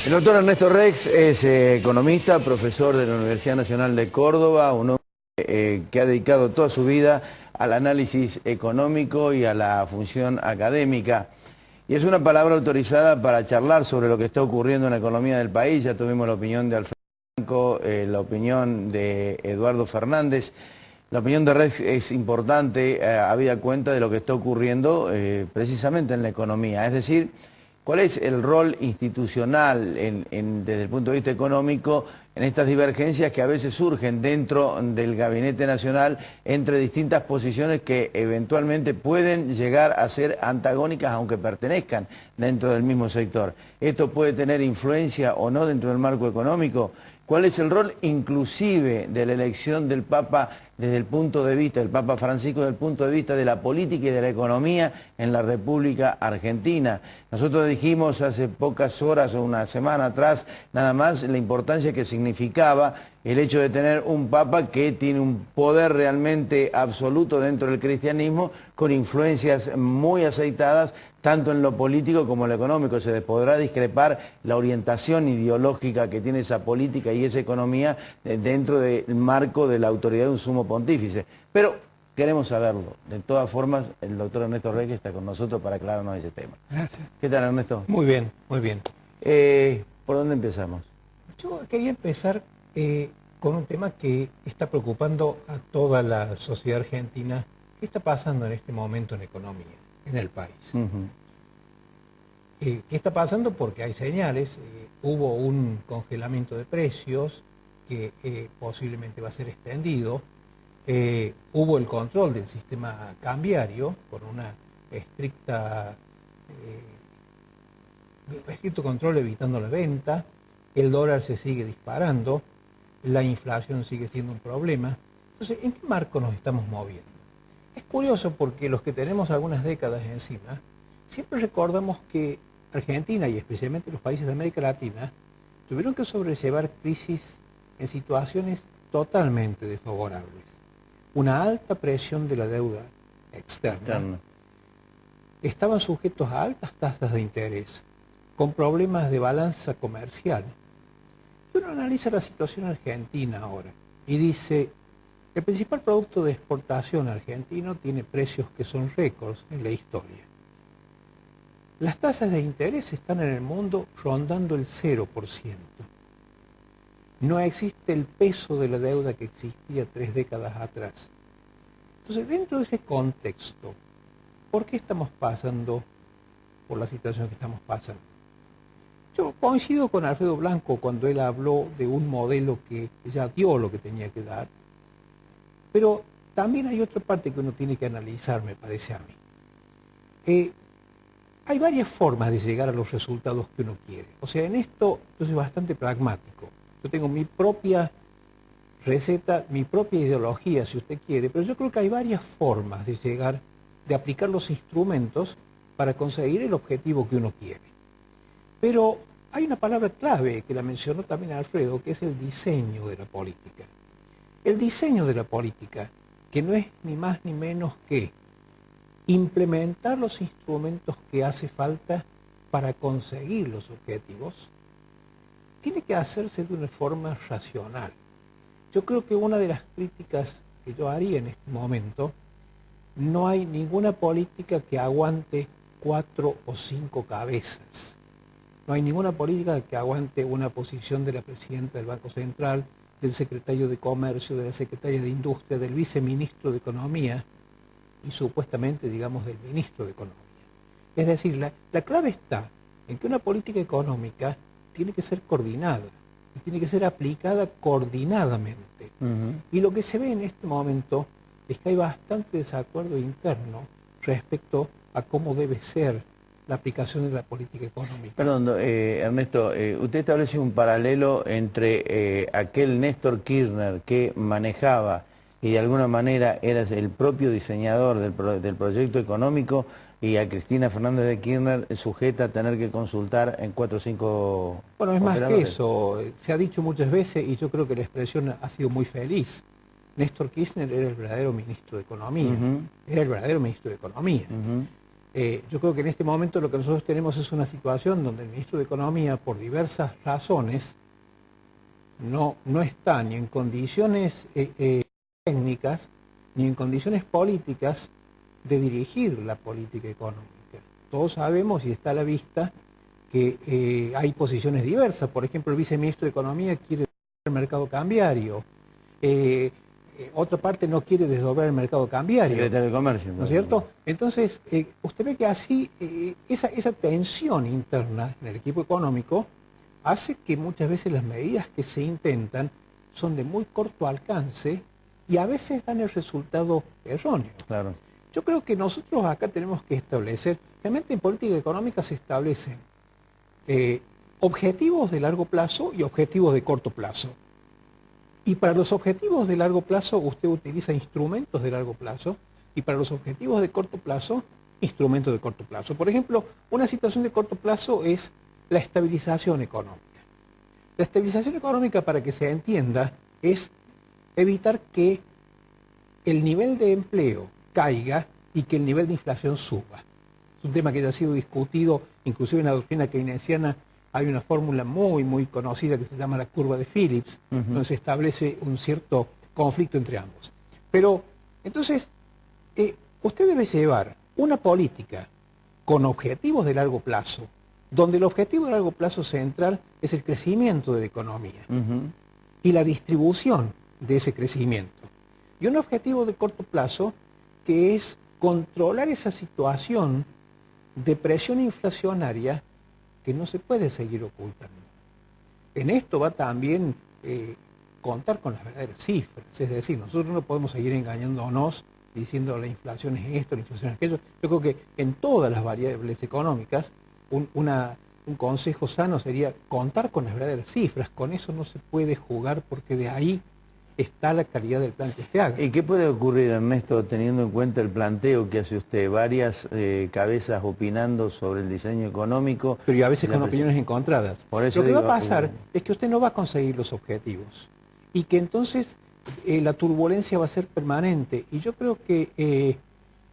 El doctor Ernesto Rex es economista, profesor de la Universidad Nacional de Córdoba, un hombre que ha dedicado toda su vida al análisis económico y a la función académica. Y es una palabra autorizada para charlar sobre lo que está ocurriendo en la economía del país. Ya tuvimos la opinión de Alfredo Blanco, la opinión de Eduardo Fernández. La opinión de Rex es importante, habida cuenta de lo que está ocurriendo precisamente en la economía. Es decir, ¿cuál es el rol institucional desde el punto de vista económico en estas divergencias que a veces surgen dentro del Gabinete Nacional entre distintas posiciones que eventualmente pueden llegar a ser antagónicas aunque pertenezcan dentro del mismo sector? ¿Esto puede tener influencia o no dentro del marco económico? ¿Cuál es el rol inclusive de la elección del Papa desde el punto de vista, del Papa Francisco, desde el punto de vista de la política y de la economía en la República Argentina? Nosotros dijimos hace pocas horas o una semana atrás nada más la importancia que significaba el hecho de tener un Papa que tiene un poder realmente absoluto dentro del cristianismo, con influencias muy aceitadas tanto en lo político como en lo económico. Se podrá discrepar la orientación ideológica que tiene esa política y esa economía dentro del marco de la autoridad de un sumo pontífice. Pero queremos saberlo. De todas formas, el doctor Ernesto Rex está con nosotros para aclararnos ese tema. Gracias. ¿Qué tal, Ernesto? Muy bien, muy bien. ¿Por dónde empezamos? Yo quería empezar con un tema que está preocupando a toda la sociedad argentina. ¿Qué está pasando en este momento en economía, en el país? ¿Qué está pasando? Porque hay señales. Hubo un congelamiento de precios que posiblemente va a ser extendido. Hubo el control del sistema cambiario con una estricto control evitando la venta. El dólar se sigue disparando. La inflación sigue siendo un problema. Entonces, ¿en qué marco nos estamos moviendo? Es curioso porque los que tenemos algunas décadas encima, siempre recordamos que Argentina y especialmente los países de América Latina tuvieron que sobrellevar crisis en situaciones totalmente desfavorables. Una alta presión de la deuda externa. Estaban sujetos a altas tasas de interés, con problemas de balanza comercial. Uno analiza la situación argentina ahora y dice: el principal producto de exportación argentino tiene precios que son récords en la historia. Las tasas de interés están en el mundo rondando el 0%. No existe el peso de la deuda que existía 3 décadas atrás. Entonces, dentro de ese contexto, ¿por qué estamos pasando por la situación que estamos pasando? Yo coincido con Alfredo Blanco cuando él habló de un modelo que ya dio lo que tenía que dar, pero también hay otra parte que uno tiene que analizar, me parece a mí. Hay varias formas de llegar a los resultados que uno quiere. O sea, en esto yo soy bastante pragmático. Yo tengo mi propia receta, mi propia ideología, si usted quiere, pero yo creo que hay varias formas de llegar, de aplicar los instrumentos para conseguir el objetivo que uno quiere. Pero hay una palabra clave que la mencionó también Alfredo, que es el diseño de la política. El diseño de la política, que no es ni más ni menos que implementar los instrumentos que hace falta para conseguir los objetivos, tiene que hacerse de una forma racional. Yo creo que una de las críticas que yo haría en este momento: no hay ninguna política que aguante 4 o 5 cabezas. No hay ninguna política que aguante una posición de la presidenta del Banco Central, del secretario de Comercio, de la secretaria de Industria, del viceministro de Economía y supuestamente, digamos, del ministro de Economía. Es decir, la clave está en que una política económica tiene que ser coordinada y tiene que ser aplicada coordinadamente. Y lo que se ve en este momento es que hay bastante desacuerdo interno respecto a cómo debe ser la aplicación de la política económica. Perdón, Ernesto, usted establece un paralelo entre aquel Néstor Kirchner que manejaba y de alguna manera era el propio diseñador del proyecto económico, y a Cristina Fernández de Kirchner sujeta a tener que consultar en 4 o 5 Bueno, es más que operadores. eso. Se ha dicho muchas veces y yo creo que la expresión ha sido muy feliz. Néstor Kirchner era el verdadero ministro de Economía. Era el verdadero ministro de Economía. Yo creo que en este momento lo que nosotros tenemos es una situación donde el ministro de Economía, por diversas razones, no está ni en condiciones técnicas ni en condiciones políticas de dirigir la política económica. Todos sabemos y está a la vista que hay posiciones diversas. Por ejemplo, el viceministro de Economía quiere desdoblar el mercado cambiario. Otra parte no quiere desdoblar el mercado cambiario. Secretario de Comercio. ¿No es cierto? Entonces, usted ve que así, esa tensión interna en el equipo económico hace que muchas veces las medidas que se intentan son de muy corto alcance y a veces dan el resultado erróneo. Claro. Yo creo que nosotros acá tenemos que establecer, realmente en política económica se establecen objetivos de largo plazo y objetivos de corto plazo. Y para los objetivos de largo plazo usted utiliza instrumentos de largo plazo y para los objetivos de corto plazo, instrumentos de corto plazo. Por ejemplo, una situación de corto plazo es la estabilización económica. La estabilización económica, para que se entienda, es evitar que el nivel de empleo caiga y que el nivel de inflación suba. Es un tema que ya ha sido discutido, inclusive en la doctrina keynesiana hay una fórmula muy conocida que se llama la curva de Phillips, donde se establece un cierto conflicto entre ambos. Pero, entonces, usted debe llevar una política con objetivos de largo plazo, donde el objetivo de largo plazo central es el crecimiento de la economía y la distribución de ese crecimiento. Y un objetivo de corto plazo que es controlar esa situación de presión inflacionaria que no se puede seguir ocultando. En esto va también contar con las verdaderas cifras, es decir, nosotros no podemos seguir engañándonos diciendo la inflación es esto, la inflación es aquello. Yo creo que en todas las variables económicas un consejo sano sería contar con las verdaderas cifras, con eso no se puede jugar porque de ahí está la calidad del plan que usted haga. ¿Y qué puede ocurrir, Ernesto, teniendo en cuenta el planteo que hace usted? Varias cabezas opinando sobre el diseño económico. Pero y a veces con opiniones encontradas. Por eso lo que va a pasar es que usted no va a conseguir los objetivos. Y que entonces la turbulencia va a ser permanente. Y yo creo que,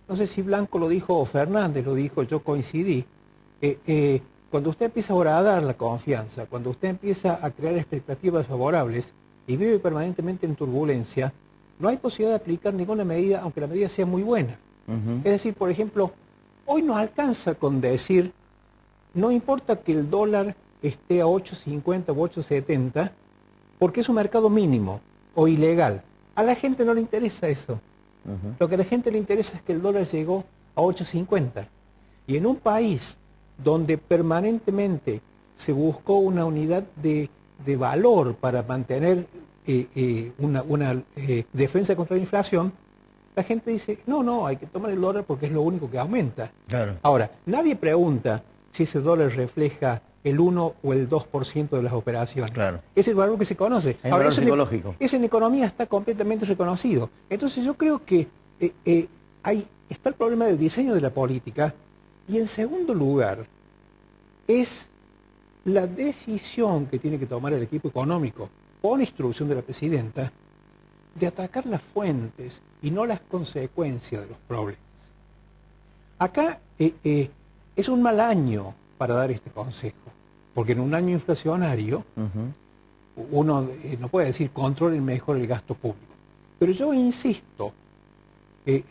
no sé si Blanco lo dijo o Fernández lo dijo, yo coincidí. Cuando usted empieza ahora a dar la confianza, cuando usted empieza a crear expectativas favorables, y vive permanentemente en turbulencia, no hay posibilidad de aplicar ninguna medida, aunque la medida sea muy buena. Es decir, por ejemplo, hoy no alcanza con decir, no importa que el dólar esté a 8.50 o 8.70, porque es un mercado mínimo o ilegal. A la gente no le interesa eso. Lo que a la gente le interesa es que el dólar llegó a 8.50. Y en un país donde permanentemente se buscó una unidad de valor para mantener una defensa contra la inflación, la gente dice, no, hay que tomar el dólar porque es lo único que aumenta. Claro. Ahora, nadie pregunta si ese dólar refleja el 1 o el 2% de las operaciones. Claro. Es el valor que se conoce. Es Ahora, valor psicológico. Eso en economía está completamente reconocido. Entonces yo creo que está el problema del diseño de la política y en segundo lugar es la decisión que tiene que tomar el equipo económico, por instrucción de la presidenta, de atacar las fuentes y no las consecuencias de los problemas. Acá es un mal año para dar este consejo, porque en un año inflacionario uno no puede decir controlen mejor el gasto público. Pero yo insisto,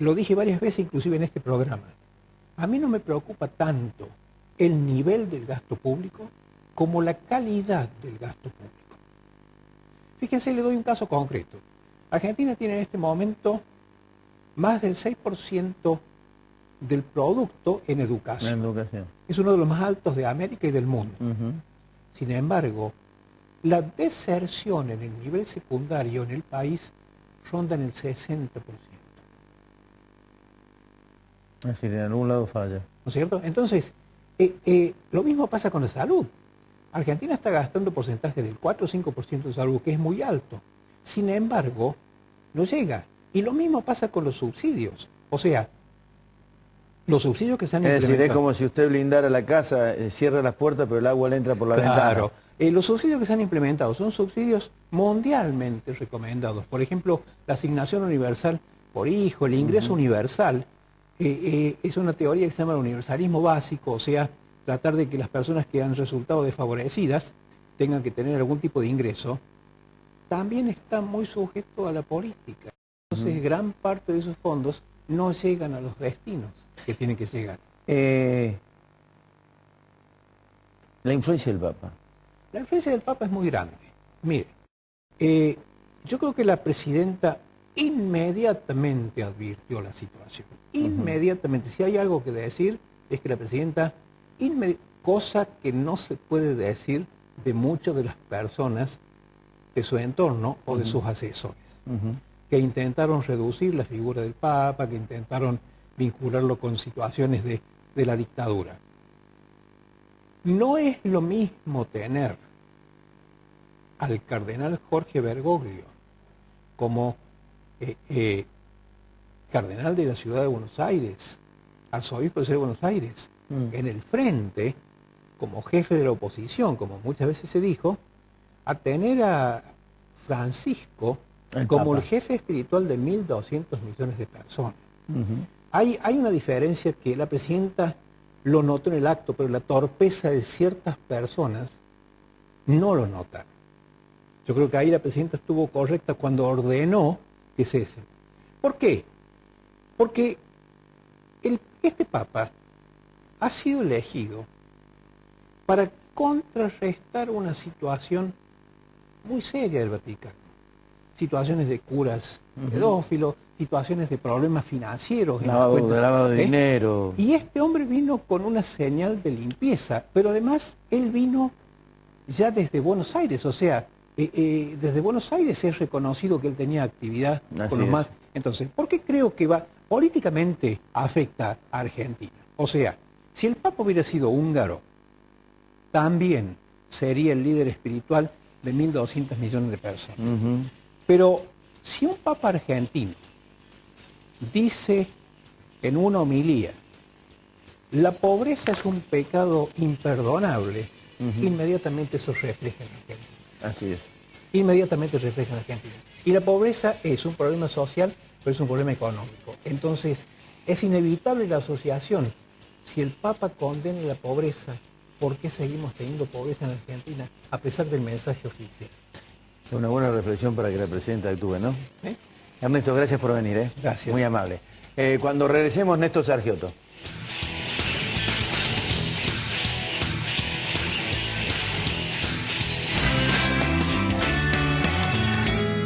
lo dije varias veces inclusive en este programa, a mí no me preocupa tanto el nivel del gasto público como la calidad del gasto público. Fíjense, le doy un caso concreto. Argentina tiene en este momento más del 6% del producto en educación. Es uno de los más altos de América y del mundo. Sin embargo, la deserción en el nivel secundario en el país ronda en el 60%. Es decir, en algún lado falla. ¿No es cierto? Entonces, lo mismo pasa con la salud. Argentina está gastando porcentaje del 4 o 5% de salud, que es muy alto. Sin embargo, no llega. Y lo mismo pasa con los subsidios. O sea, los subsidios que se han implementado. Es decir, es como si usted blindara la casa, cierra las puertas, pero el agua le entra por la ventana. Claro. Los subsidios que se han implementado son subsidios mundialmente recomendados. Por ejemplo, la asignación universal por hijo, el ingreso universal, es una teoría que se llama el universalismo básico, o sea, tratar de que las personas que han resultado desfavorecidas tengan que tener algún tipo de ingreso, también está muy sujeto a la política. Entonces, gran parte de esos fondos no llegan a los destinos que tienen que llegar. La influencia del Papa. La influencia del Papa es muy grande. Mire, yo creo que la presidenta inmediatamente advirtió la situación. Inmediatamente. Si hay algo que decir, es que la presidenta, cosa que no se puede decir de muchas de las personas de su entorno o de sus asesores, que intentaron reducir la figura del Papa, que intentaron vincularlo con situaciones de la dictadura. No es lo mismo tener al cardenal Jorge Bergoglio como cardenal de la ciudad de Buenos Aires, arzobispo de la ciudad de Buenos Aires, en el frente, como jefe de la oposición, como muchas veces se dijo, a tener a Francisco como el jefe espiritual de 1.200 millones de personas. Hay una diferencia que la presidenta lo notó en el acto, pero la torpeza de ciertas personas no lo notaron. Yo creo que ahí la presidenta estuvo correcta cuando ordenó que cesen. ¿Por qué? Porque este Papa ha sido elegido para contrarrestar una situación muy seria del Vaticano. Situaciones de curas pedófilos, situaciones de problemas financieros. Lavado de dinero. Y este hombre vino con una señal de limpieza, pero además él vino ya desde Buenos Aires, o sea, desde Buenos Aires es reconocido que él tenía actividad con los más. Entonces, ¿por qué creo que políticamente afecta a Argentina? O sea, si el Papa hubiera sido húngaro, también sería el líder espiritual de 1.200 millones de personas. Pero si un Papa argentino dice en una homilía, la pobreza es un pecado imperdonable, inmediatamente eso refleja en Argentina. Así es. Inmediatamente refleja en Argentina. Y la pobreza es un problema social, pero es un problema económico. Entonces, es inevitable la asociación. Si el Papa condena la pobreza, ¿por qué seguimos teniendo pobreza en Argentina a pesar del mensaje oficial? Es una buena reflexión para que la presidenta actúe, ¿no? Ernesto, gracias por venir. Gracias. Muy amable. Cuando regresemos, Néstor Sargiotto.